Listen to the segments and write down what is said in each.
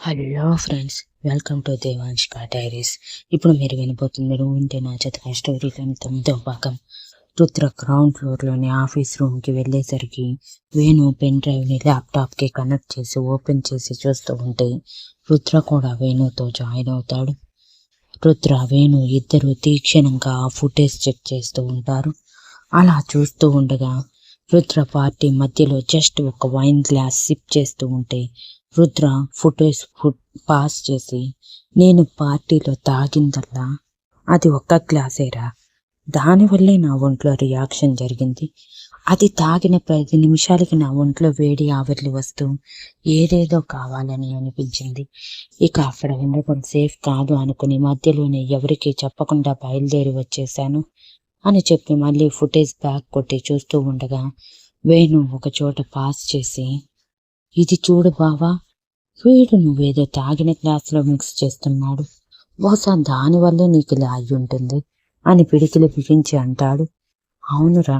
Hello friends, welcome to Devanshka diaries. ఇప్పుడు మీరు వినబోతుంది వింటే నా చదివిన స్టోరీలోని 9వ భాగం. రుద్ర గ్రౌండ్ ఫ్లోర్లోని ఆఫీస్ రూమ్కి వెళ్ళేసరికి వేణు పెన్ డ్రైవ్ని ల్యాప్టాప్కి కనెక్ట్ చేసి ఓపెన్ చేసి చూస్తూ ఉంటే రుద్ర కూడా వేణుతో జాయిన్ అవుతాడు. రుద్ర, వేణు ఇద్దరు తీక్షణంగా ఆ ఫుటేజ్ చెక్ చేస్తూ ఉంటారు. అలా చూస్తూ ఉండగా రుద్ర పార్టీ మధ్యలో జస్ట్ ఒక వైన్ గ్లాస్ సిప్ చేస్తూ ఉంటే రుద్ర ఫుటేజ్ పాస్ చేసి, నేను పార్టీలో తాగిందల్లా అది ఒక్క గ్లాసేరా, దానివల్లే నా ఒంట్లో రియాక్షన్ జరిగింది. అది తాగిన 10 నిమిషాలకి నా ఒంట్లో వేడి ఆవిర్లు వస్తూ ఏదేదో కావాలని అనిపించింది. ఇక అక్కడ ఉండడం సేఫ్ కాదు అనుకుని మధ్యలోనే ఎవరికీ చెప్పకుండా బయలుదేరి వచ్చేశాను అని చెప్పి మళ్ళీ ఫుటేజ్ బ్యాక్ కొట్టి చూస్తూ ఉండగా వేణు ఒక చోట పాస్ చేసి, ఇది చూడు బావా, వీడు నువ్వేదో తాగిన గ్లాసులో మిక్స్ చేస్తున్నాడు, బహుశా దానివల్లే నీకు ఇలా అయి ఉంటుంది అని పిడికిలు బిగించి అంటాడు. అవునురా,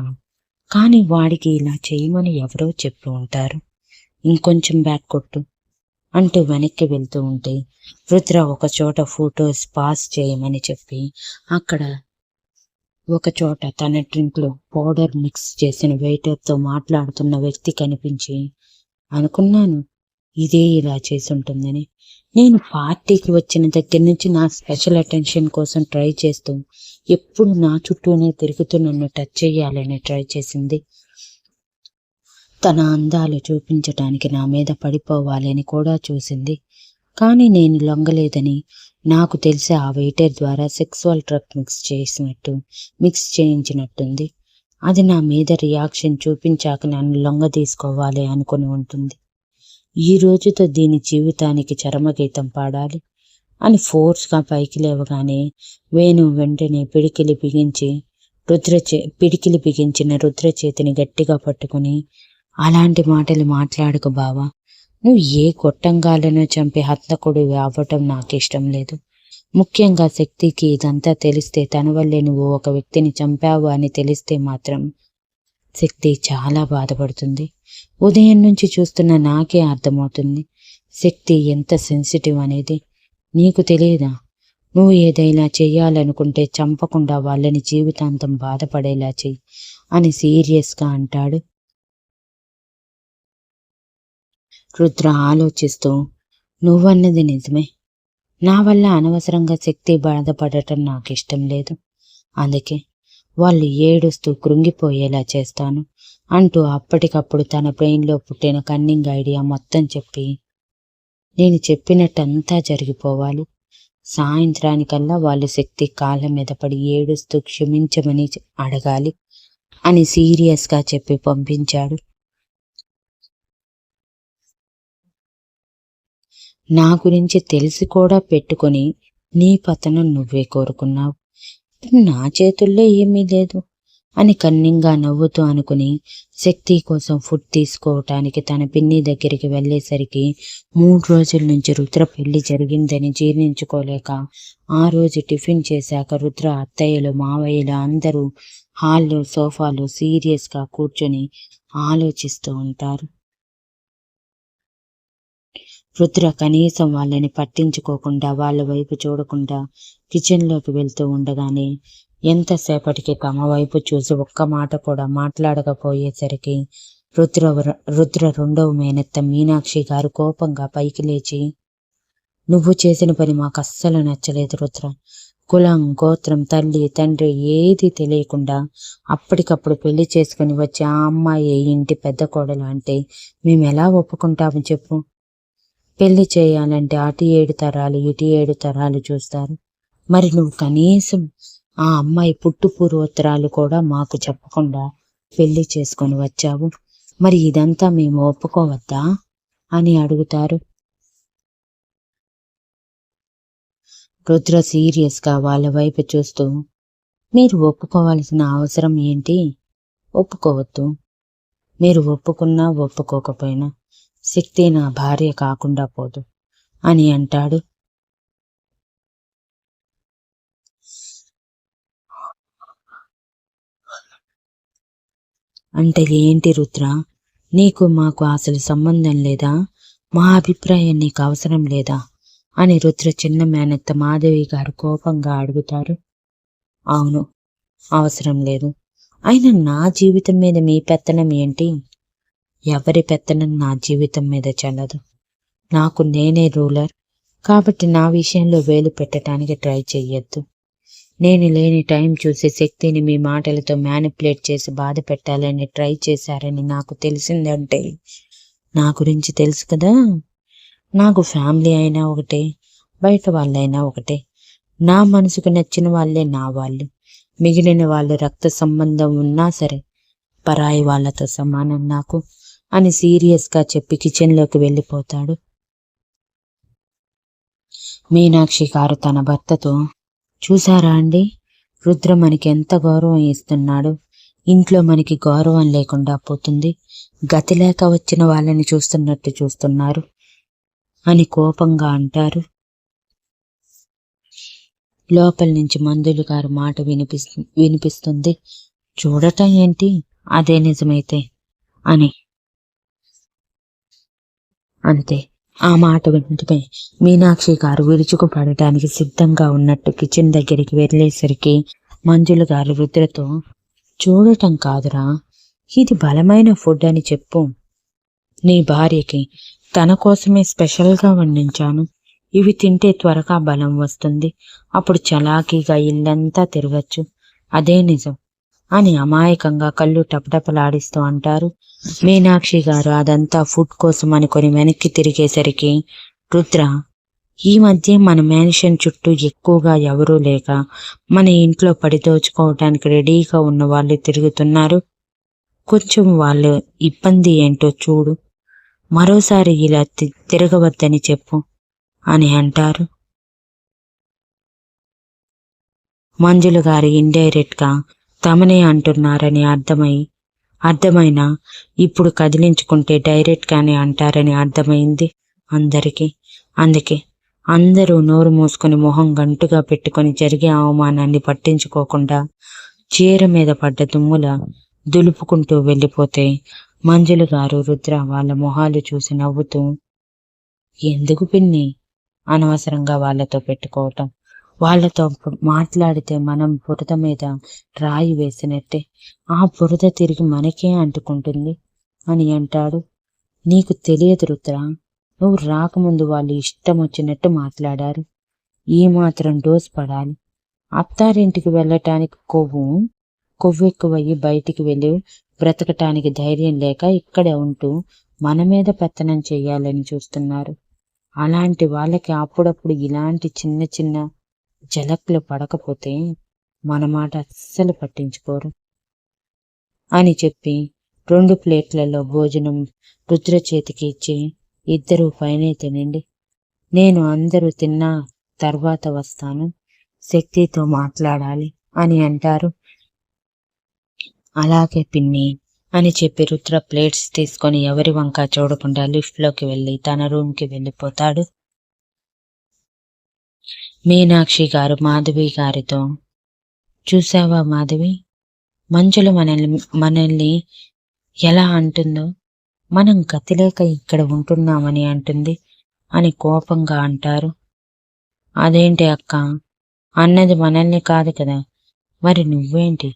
కానీ వాడికి ఇలా చేయమని ఎవరో చెప్పి ఉంటారు, ఇంకొంచెం బ్యాక్ కొట్టు అంటూ వెనక్కి వెళ్తూ ఉంటే రుద్ర ఒక చోట ఫోటోస్ పాస్ చేయమని చెప్పి అక్కడ ఒక చోట తన డ్రింక్లో పౌడర్ మిక్స్ చేసిన వెయిటర్తో మాట్లాడుతున్న వ్యక్తి కనిపించి, అనుకున్నాను ఇదే ఇలా చేసుంటుందని. నేను పార్టీకి వచ్చిన దగ్గర నుంచి నా స్పెషల్ అటెన్షన్ కోసం ట్రై చేస్తూ ఎప్పుడు నా చుట్టూనే తిరుగుతూ నన్ను టచ్ చేయాలని ట్రై చేసింది. తన అందాలు చూపించటానికి నా మీద పడిపోవాలని కూడా చూసింది. కానీ నేను లొంగలేదని నాకు తెలిసి ఆ వెయిటర్ ద్వారా సెక్సువల్ డ్రగ్ మిక్స్ చేయించినట్టుంది. అది నా మీద రియాక్షన్ చూపించాక నన్ను లొంగ తీసుకోవాలి అనుకుని ఉంటుంది. ఈ రోజుతో దీని జీవితానికి చరమగీతం పాడాలి అని ఫోర్స్గా పైకి లేవగానే వేణు వెంటనే పిడికిలి బిగించిన రుద్ర చేతిని గట్టిగా పట్టుకుని, అలాంటి మాటలు మాట్లాడకు బావా, నువ్వు ఏ గొట్టంగాలను చంపి హంతకుడు అవ్వటం నాకు ఇష్టం లేదు. ముఖ్యంగా శక్తికి ఇదంతా తెలిస్తే, తన వల్లే నువ్వు ఒక వ్యక్తిని చంపావు అని తెలిస్తే మాత్రం శక్తి చాలా బాధపడుతుంది. ఉదయం నుంచి చూస్తున్న నాకే అర్థమవుతుంది శక్తి ఎంత సెన్సిటివ్ అనేది. నీకు తెలియదా? నువ్వు ఏదైనా చెయ్యాలనుకుంటే చంపకుండా వాళ్ళని జీవితాంతం బాధపడేలా చెయ్యి అని సీరియస్గా అంటాడు. రుద్ర ఆలోచిస్తూ, నువ్వన్నది నిజమే, నా వల్ల అనవసరంగా శక్తి బాధపడటం నాకు ఇష్టం లేదు, అందుకే వాళ్ళు ఏడుస్తూ కృంగిపోయేలా చేస్తాను అంటూ అప్పటికప్పుడు తన బ్రెయిన్లో పుట్టిన కన్నింగ్ ఐడియా మొత్తం చెప్పి, నేను చెప్పినట్టంతా జరిగిపోవాలి, సాయంత్రానికల్లా వాళ్ళు శక్తి కాళ్ళ మీద పడి ఏడుస్తూ క్షమించమని అడగాలి అని సీరియస్గా చెప్పి పంపించాడు. నా గురించి తెలిసి కూడా పెట్టుకొని నీ పతనం నువ్వే కోరుకున్నావు, నా చేతుల్లో ఏమీ లేదు అని కన్నింగా నవ్వుతూ అనుకుని శక్తి కోసం ఫుడ్ తీసుకోవటానికి తన పిన్ని దగ్గరికి వెళ్ళేసరికి 3 రోజుల నుంచి రుద్ర పెళ్లి జరిగిందని జీర్ణించుకోలేక ఆ రోజు టిఫిన్ చేశాక రుద్ర అత్తయ్యలు మావయ్యలు అందరూ హాల్లో సోఫాలో సీరియస్గా కూర్చొని ఆలోచిస్తూ ఉంటారు. రుద్ర కనీసం వాళ్ళని పట్టించుకోకుండా వాళ్ళ వైపు చూడకుండా కిచెన్లోకి వెళ్తూ ఉండగానే ఎంతసేపటికి తమ వైపు చూసి ఒక్క మాట కూడా మాట్లాడకపోయేసరికి రుద్ర రెండవ మేనత్త మీనాక్షి గారు కోపంగా పైకి లేచి, నువ్వు చేసిన పని మాకు అస్సలు నచ్చలేదు రుద్ర. కులం, గోత్రం, తల్లి, తండ్రి ఏది తెలియకుండా అప్పటికప్పుడు పెళ్లి చేసుకుని వచ్చి ఆ అమ్మాయి ఇంటి పెద్ద కోడలు అంటే మేము ఎలా ఒప్పుకుంటాము చెప్పు? పెళ్లి చేయాలంటే అటు 7 తరాలు ఇటు 7 తరాలు చూస్తారు. మరి నువ్వు కనీసం ఆ అమ్మాయి పుట్టు పూర్వోత్తరాలు కూడా మాకు చెప్పకుండా పెళ్లి చేసుకొని వచ్చావు. మరి ఇదంతా మేము ఒప్పుకోవద్దా అని అడుగుతారు. రుద్ర సీరియస్గా వాళ్ళ వైపు చూస్తూ, మీరు ఒప్పుకోవాల్సిన అవసరం ఏంటి? ఒప్పుకోవద్దు. మీరు ఒప్పుకున్నా ఒప్పుకోకపోయినా శక్తి నా భార్య కాకుండా పోదు అని అంటాడు. అంటే ఏంటి రుద్ర, నీకు మాకు అసలు సంబంధం లేదా మా అభిప్రాయం నీకు అవసరం లేదా అని రుద్ర చిన్న మేనత్త మాధవి గారు కోపంగా అడుగుతారు. అవును, అవసరం లేదు. అయినా నా జీవితం మీద మీ పెత్తనం ఏంటి? ఎవరి పెత్తనం నా జీవితం మీద చెల్లదు. నాకు నేనే రూలర్, కాబట్టి నా విషయంలో వేలు పెట్టడానికి ట్రై చెయ్యొద్దు. నేను లేని టైం చూసి శక్తిని మీ మాటలతో మ్యానిపులేట్ చేసి బాధ పెట్టాలని ట్రై చేశారని నాకు తెలిసిందంటే నా గురించి తెలుసు కదా. నాకు ఫ్యామిలీ అయినా ఒకటే, బయట వాళ్ళైనా ఒకటే. నా మనసుకు నచ్చిన వాళ్ళే నా వాళ్ళు. మిగిలిన వాళ్ళు రక్త సంబంధం ఉన్నా సరే పరాయి వాళ్ళతో సమానం నాకు అని సీరియస్గా చెప్పి కిచెన్లోకి వెళ్ళిపోతాడు. మీనాక్షి గారు తన భర్తతో, చూసారా అండి, రుద్ర మనకి ఎంత గౌరవం ఇస్తున్నాడు. ఇంట్లో మనకి గౌరవం లేకుండా పోతుంది. గతి లేక వచ్చిన వాళ్ళని చూస్తున్నట్టు చూస్తున్నారు అని కోపంగా అంటారు. లోపల నుంచి మందులు గారు మాట వినిపిస్తుంది. చూడటం ఏంటి, అదే నిజమైతే అని. అంతే. ఆ మాట వెంటనే మీనాక్షి గారు విరుచుకుపడటానికి సిద్ధంగా ఉన్నట్టు కిచెన్ దగ్గరికి వెళ్ళేసరికి మంజుల గారు రుద్రతో, చూడటం కాదురా, ఇది బలమైన ఫుడ్ అని చెప్పు నీ భార్యకి. తన కోసమే స్పెషల్గా వండించాను. ఇవి తింటే త్వరగా బలం వస్తుంది. అప్పుడు చలాకీగా ఇల్లంతా తిరగచ్చు. అదే నిజం అని అమాయకంగా కళ్ళు టపటపలాడిస్తూ అంటారు. మీనాక్షి గారు అదంతా ఫుడ్ కోసం అనుకొని వెనక్కి తిరిగేసరికి రుద్ర, ఈ మధ్య మన మ్యాన్షన్ చుట్టూ ఎక్కువగా ఎవరూ లేక మన ఇంట్లో పడి దోచుకోవటానికి రెడీగా ఉన్న వాళ్ళు తిరుగుతున్నారు. కొంచెం వాళ్ళు ఇబ్బంది ఏంటో చూడు. మరోసారి ఇలా తిరగవద్దని చెప్పు అని అంటారు. మంజుల గారు ఇండైరెక్ట్గా తమనే అంటున్నారని అర్థమైనా ఇప్పుడు కదిలించుకుంటే డైరెక్ట్గానే అంటారని అర్థమైంది అందరికీ. అందుకే అందరూ నోరు మూసుకొని మొహం గంటుగా పెట్టుకొని జరిగే అవమానాన్ని పట్టించుకోకుండా చీర మీద పడ్డ దుమ్ముల దులుపుకుంటూ వెళ్ళిపోతే మంజుల గారు రుద్ర వాళ్ళ మొహాలు చూసి నవ్వుతూ, ఎందుకు పిన్ని అనవసరంగా వాళ్ళతో పెట్టుకోవటం? వాళ్ళతో మాట్లాడితే మనం బురద మీద రాయి వేసినట్టే. ఆ బురద తిరిగి మనకే అంటుకుంటుంది అని అంటాడు. నీకు తెలియదు రుద్ర, నువ్వు రాకముందు వాళ్ళు ఇష్టం వచ్చినట్టు మాట్లాడారు. ఈ మాత్రం డోస్ పడాలి. అత్తారింటికి వెళ్ళటానికి కొవ్వెక్కువయ్యి బయటికి వెళ్ళి బ్రతకటానికి ధైర్యం లేక ఇక్కడే ఉంటూ మన మీద పెత్తనం చెయ్యాలని చూస్తున్నారు. అలాంటి వాళ్ళకి అప్పుడప్పుడు ఇలాంటి చిన్న చిన్న జలక్లు పడకపోతే మన మాట అస్సలు పట్టించుకోరు అని చెప్పి 2 ప్లేట్లలో భోజనం రుద్ర చేతికి ఇచ్చి, ఇద్దరూ పైనే తినండి, నేను అందరూ తిన్న తర్వాత వస్తాను, శక్తితో మాట్లాడాలి అని అంటారు. అలాగే పిన్ని అని చెప్పి రుద్ర ప్లేట్స్ తీసుకొని ఎవరి వంక చూడకుండా లిఫ్ట్లోకి వెళ్ళి తన రూమ్కి వెళ్ళిపోతాడు. మీనాక్షి గారు మాధవి గారితో, చూసావా మాధవి, మంజుల మనల్ని ఎలా అంటుందో, మనం గతిలేక ఇక్కడ ఉంటున్నామని అంటుంది అని కోపంగా అంటారు. అదేంటి అక్క, అన్నది మనల్ని కాదు కదా, మరి నువ్వేంటి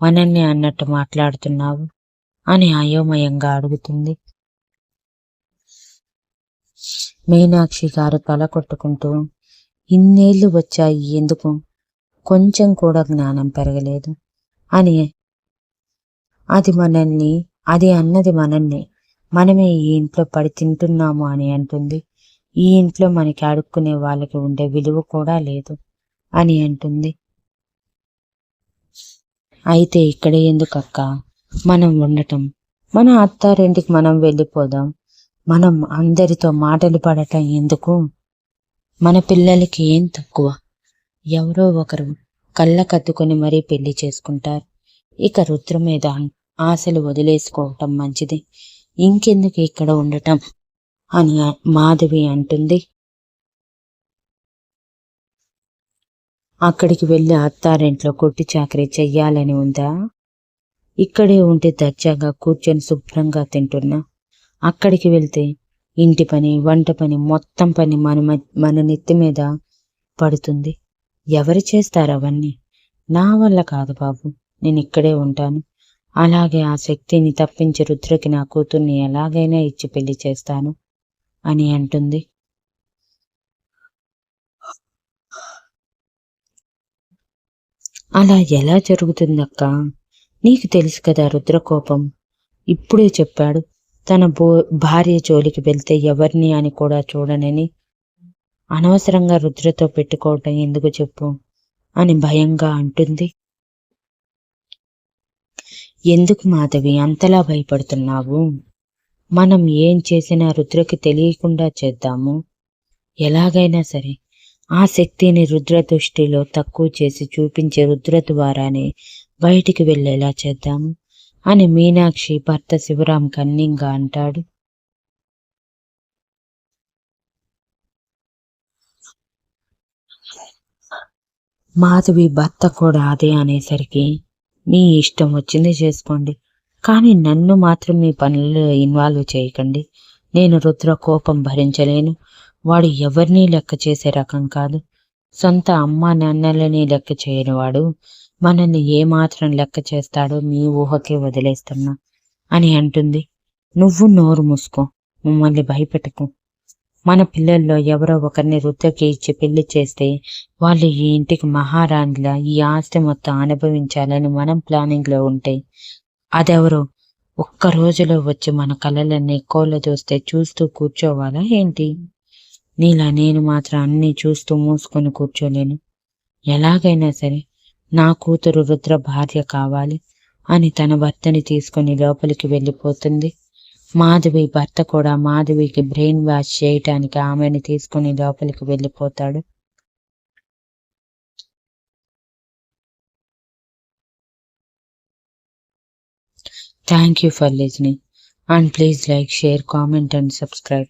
మనల్ని అన్నట్టు మాట్లాడుతున్నావు అని అయోమయంగా అడుగుతుంది. మీనాక్షి గారు తల కొట్టుకుంటూ, ఇన్నేళ్లు వచ్చాయి ఎందుకు, కొంచెం కూడా జ్ఞానం పెరగలేదు అని. అది అన్నది మనల్ని, మనమే ఈ ఇంట్లో పడి తింటున్నాము అని అంటుంది. ఈ ఇంట్లో మనకి అడుక్కునే వాళ్ళకి ఉండే విలువ కూడా లేదు అని అంటుంది. అయితే ఇక్కడే ఎందుకక్క మనం ఉండటం, మన అత్తారింటికి మనం వెళ్ళిపోదాం. మనం అందరితో మాటలు పడటం ఎందుకు? మన పిల్లలకి ఏం తక్కువ? ఎవరో ఒకరు కళ్ళకద్దుకొని మరీ పెళ్లి చేసుకుంటారు. ఇక రుద్ర మీద ఆశలు వదిలేసుకోవటం మంచిది, ఇంకెందుకు ఇక్కడ ఉండటం అని మాధవి అంటుంది. అక్కడికి వెళ్ళి అత్తారింట్లో కొట్టి చాకరీ చెయ్యాలని ఉందా? ఇక్కడే ఉంటే దర్జాగా కూర్చొని శుభ్రంగా తింటున్నా. అక్కడికి వెళ్తే ఇంటి పని, వంట పని, మొత్తం పని మన నెత్తి మీద పడుతుంది. ఎవరు చేస్తారు అవన్నీ? నా వల్ల కాదు బాబు, నేను ఇక్కడే ఉంటాను. అలాగే ఆ శక్తిని తప్పించి రుద్రకి నా కూతుర్ని ఎలాగైనా ఇచ్చి పెళ్లి చేస్తాను అని అంటుంది. అలా ఎలా జరుగుతుందక్క? నీకు తెలుసు కదా రుద్ర కోపం. ఇప్పుడే చెప్పాడు తన భార్య జోలికి వెళ్తే ఎవరిని అని కూడా చూడనని. అనవసరంగా రుద్రతో పెట్టుకోవటం ఎందుకు చెప్పు అని భయంగా అంటుంది. ఎందుకు మాధవి అంతలా భయపడుతున్నావు? మనం ఏం చేసినా రుద్రకి తెలియకుండా చేద్దాము. ఎలాగైనా సరే ఆ శక్తిని రుద్ర దృష్టిలో తక్కువ చేసి చూపించే రుద్ర ద్వారానే బయటికి వెళ్ళేలా చేద్దాము అని మీనాక్షి భర్త శివరాం కన్నింగా అంటాడు. మాధవి భర్త కూడా అదే అనేసరికి, మీ ఇష్టం వచ్చింది చేసుకోండి, కానీ నన్ను మాత్రం మీ పనుల్లో ఇన్వాల్వ్ చేయకండి. నేను రుద్ర కోపం భరించలేను. వాడు ఎవరినీ లెక్క చేసే రకం కాదు. సొంత అమ్మా నాన్నలని లెక్క చేయనివాడు మనల్ని ఏమాత్రం లెక్క చేస్తాడో మీ ఊహకే వదిలేస్తున్నా అని అంటుంది. నువ్వు నోరు మూసుకో, మమ్మల్ని భయపెట్టకు. మన పిల్లల్లో ఎవరో ఒకరిని రుద్రకి ఇచ్చి పెళ్లి చేస్తే వాళ్ళు ఈ ఇంటికి మహారాణిలా ఈ ఆస్తి మొత్తం అనుభవించాలని మనం ప్లానింగ్లో ఉంటే, అదెవరో ఒక్క రోజులో వచ్చి మన కళ్ళలన్నీ కోళ్ళ చూస్తే చూస్తూ కూర్చోవాలా ఏంటి? నీలా నేను మాత్రం అన్నీ చూస్తూ మూసుకొని కూర్చోలేను. ఎలాగైనా సరే నా కూతురు రుద్ర భార్య కావాలి అని తన భర్తని తీసుకొని లోపలికి వెళ్ళిపోతుంది. మాధవి భర్త కూడా మాధవికి బ్రెయిన్ వాష్ చేయటానికి ఆమెను తీసుకుని లోపలికి వెళ్ళిపోతాడు. Thank you for listening, and please like, share, comment and subscribe.